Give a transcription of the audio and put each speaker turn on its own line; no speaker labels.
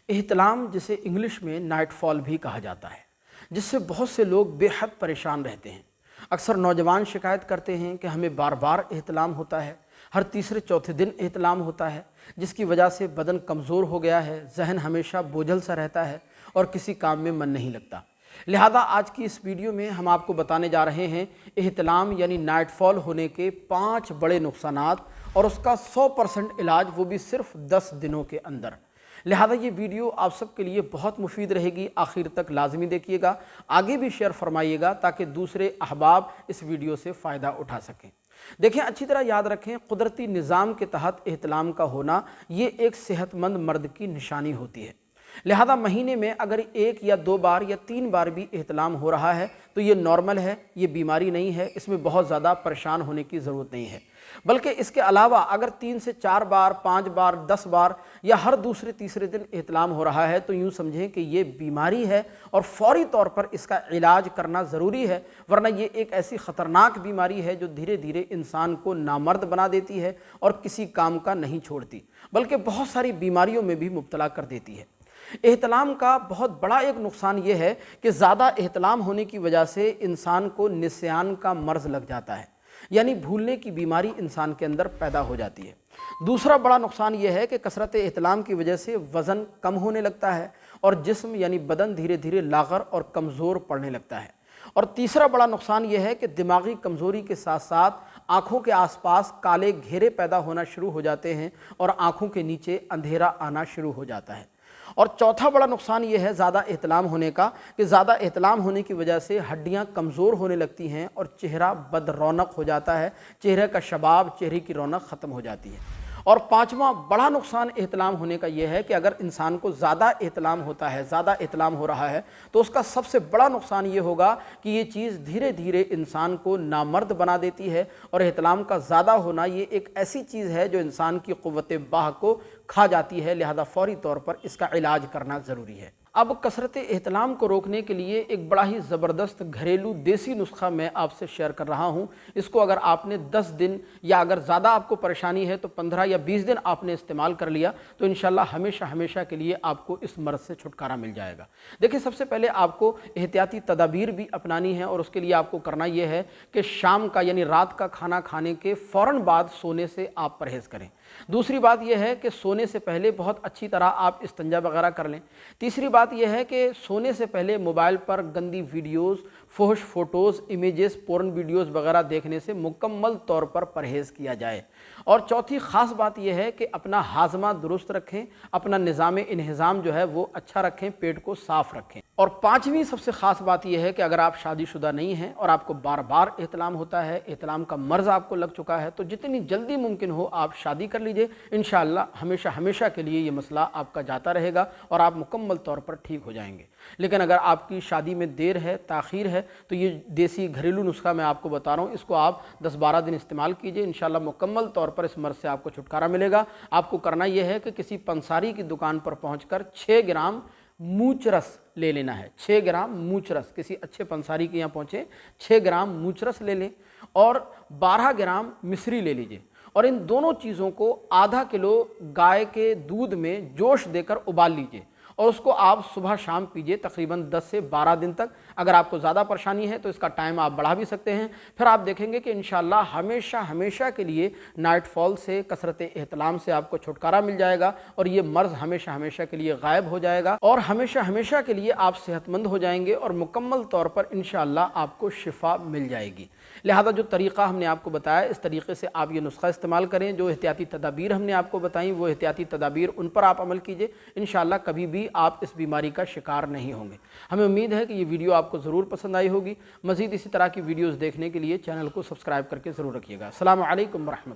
احتلام जिसे इंग्लिश में night fall भी कहा जाता है, जिससे बहुत से लोग बेहद परेशान रहते हैं। अक्सर नौजवान शिकायत करते हैं कि हमें बार बार एहतलाम होता है, हर तीसरे चौथे दिन एहतलाम होता है, जिसकी वजह से बदन कमज़ोर हो गया है, जहन हमेशा बोझल सा रहता है और किसी काम में मन नहीं लगता। लिहाजा आज की इस वीडियो में हम आपको बताने जा रहे हैं एहतलाम यानी नाइट फॉल होने के 5 बड़े नुकसानात और उसका 100% इलाज, वो भी सिर्फ 10 दिनों के अंदर। लिहाजा ये वीडियो आप सबके लिए बहुत मुफीद रहेगी, आखिर तक लाजमी देखिएगा, आगे भी शेयर फरमाइएगा ताकि दूसरे अहबाब इस वीडियो से फ़ायदा उठा सकें। देखें, अच्छी तरह याद रखें, कुदरती निज़ाम के तहत एहतलाम का होना ये एक सेहतमंद मर्द की निशानी होती है। लिहाजा महीने में अगर 1 या 2 बार या 3 बार भी एहतलाम हो रहा है तो ये नॉर्मल है, ये बीमारी नहीं है, इसमें बहुत ज़्यादा परेशान होने की ज़रूरत नहीं है। बल्कि इसके अलावा अगर 3 से 4 बार, 5 बार, 10 बार या हर दूसरे तीसरे दिन एहतलाम हो रहा है तो यूँ समझें कि ये बीमारी है और फौरी तौर पर इसका इलाज करना ज़रूरी है, वरना ये एक ऐसी ख़तरनाक बीमारी है जो धीरे धीरे इंसान को नामर्द बना देती है और किसी काम का नहीं छोड़ती, बल्कि बहुत सारी बीमारियों में भी मुब्तला कर देती है। एहतलाम का बहुत बड़ा एक नुकसान ये है कि ज़्यादा एहतलाम होने की वजह से इंसान को निस्यान का मर्ज़ लग जाता है, यानी भूलने की बीमारी इंसान के अंदर पैदा हो जाती है। दूसरा बड़ा नुकसान यह है कि कसरत एहतलाम की वजह से वज़न कम होने लगता है और जिस्म यानी बदन धीरे धीरे लाग़र और कमज़ोर पड़ने लगता है। और तीसरा बड़ा नुकसान यह है कि दिमागी कमज़ोरी के साथ साथ आँखों के आसपास काले घेरे पैदा होना शुरू हो जाते हैं और आँखों के नीचे अंधेरा आना शुरू हो जाता है। और चौथा बड़ा नुकसान ये है ज़्यादा एहतलाम होने का कि ज़्यादा एहतलाम होने की वजह से हड्डियाँ कमज़ोर होने लगती हैं और चेहरा बदरौनक हो जाता है, चेहरे का शबाब, चेहरे की रौनक ख़त्म हो जाती है। और पाँचवा बड़ा नुकसान एहतलाम होने का यह है कि अगर इंसान को ज़्यादा एहतलाम होता है, ज़्यादा एहतलाम हो रहा है, तो उसका सबसे बड़ा नुकसान ये होगा कि ये चीज़ धीरे धीरे इंसान को नामर्द बना देती है और एहतलाम का ज़्यादा होना ये एक ऐसी चीज़ है जो इंसान की क़ुव्वत बाह को खा जाती है। लिहाजा फ़ौरी तौर पर इसका इलाज करना ज़रूरी है। अब कसरत एहतलाम को रोकने के लिए एक बड़ा ही ज़बरदस्त घरेलू देसी नुस्खा मैं आपसे शेयर कर रहा हूँ। इसको अगर आपने 10 दिन या अगर ज़्यादा आपको परेशानी है तो 15 या 20 दिन आपने इस्तेमाल कर लिया तो इंशाल्लाह हमेशा हमेशा के लिए आपको इस मर्ज़ से छुटकारा मिल जाएगा। देखिए, सबसे पहले आपको एहतियाती तदाबीर भी अपनानी है और उसके लिए आपको करना यह है कि शाम का यानी रात का खाना खाने के फ़ौरन बाद सोने से आप परहेज़ करें। दूसरी बात यह है कि सोने से पहले बहुत अच्छी तरह आप इस्तिंजा वगैरह कर लें। तीसरी बात यह है कि सोने से पहले मोबाइल पर गंदी वीडियोस, फहश फ़ोटोज़, इमेजेस, पोर्न वीडियोस वगैरह देखने से मुकम्मल तौर पर परहेज़ किया जाए। और चौथी ख़ास बात यह है कि अपना हाजमा दुरुस्त रखें, अपना निज़ाम इंहिज़ाम जो है वो अच्छा रखें, पेट को साफ़ रखें। और पाँचवीं सबसे ख़ास बात यह है कि अगर आप शादीशुदा नहीं हैं और आपको बार बार एहतलाम होता है, एहतलाम का मर्ज़ आपको लग चुका है, तो जितनी जल्दी मुमकिन हो आप शादी कर लीजिए। इंशाअल्लाह हमेशा हमेशा के लिए ये मसला आपका जाता रहेगा और आप मुकम्मल तौर पर ठीक हो जाएंगे। लेकिन अगर आपकी शादी में देर है, ताख़ीर है, तो ये देसी घरेलू नुस्खा मैं आपको बता रहा हूँ, इसको आप 10-12 दिन इस्तेमाल कीजिए। इंशाअल्लाह मुकम्मल तौर पर इस मर्ज़ से आपको छुटकारा मिलेगा। आपको करना यह है कि किसी पंसारी की दुकान पर पहुँचकर 6 ग्राम मूच रस ले लेना है। 6 ग्राम मूच रस, किसी अच्छे पंसारी के यहाँ पहुँचे, 6 ग्राम मूच रस ले लें और 12 ग्राम मिश्री ले लीजिए और इन दोनों चीज़ों को आधा किलो गाय के दूध में जोश देकर उबाल लीजिए और उसको आप सुबह शाम पीजिए तकरीबन 10 से 12 दिन तक। अगर आपको ज़्यादा परेशानी है तो इसका टाइम आप बढ़ा भी सकते हैं। फिर आप देखेंगे कि इंशाअल्लाह हमेशा हमेशा के लिए नाइट फॉल से, कसरत एहतलाम से आपको छुटकारा मिल जाएगा और ये मर्ज़ हमेशा हमेशा के लिए गायब हो जाएगा और हमेशा हमेशा के लिए आप सेहतमंद हो जाएंगे और मुकम्मल तौर पर इंशाअल्लाह आपको शिफा मिल जाएगी। लिहाजा जो तरीक़ा हमने आपको बताया, इस तरीक़े से आप ये नुस्खा इस्तेमाल करें। जो एहतियाती तदाबीर हमने आपको बताई वो एहतियाती तदाबीर उन पर आप अमल कीजिए। इंशाअल्लाह कभी भी आप इस बीमारी का शिकार नहीं होंगे। हमें उम्मीद है कि ये वीडियो आपको ज़रूर पसंद आई होगी। मज़ीद इसी तरह की वीडियोज़ देखने के लिए चैनल को सब्सक्राइब करके ज़रूर रखिएगा। अस्सलामु अलैकुम व रहमतुल्लाह।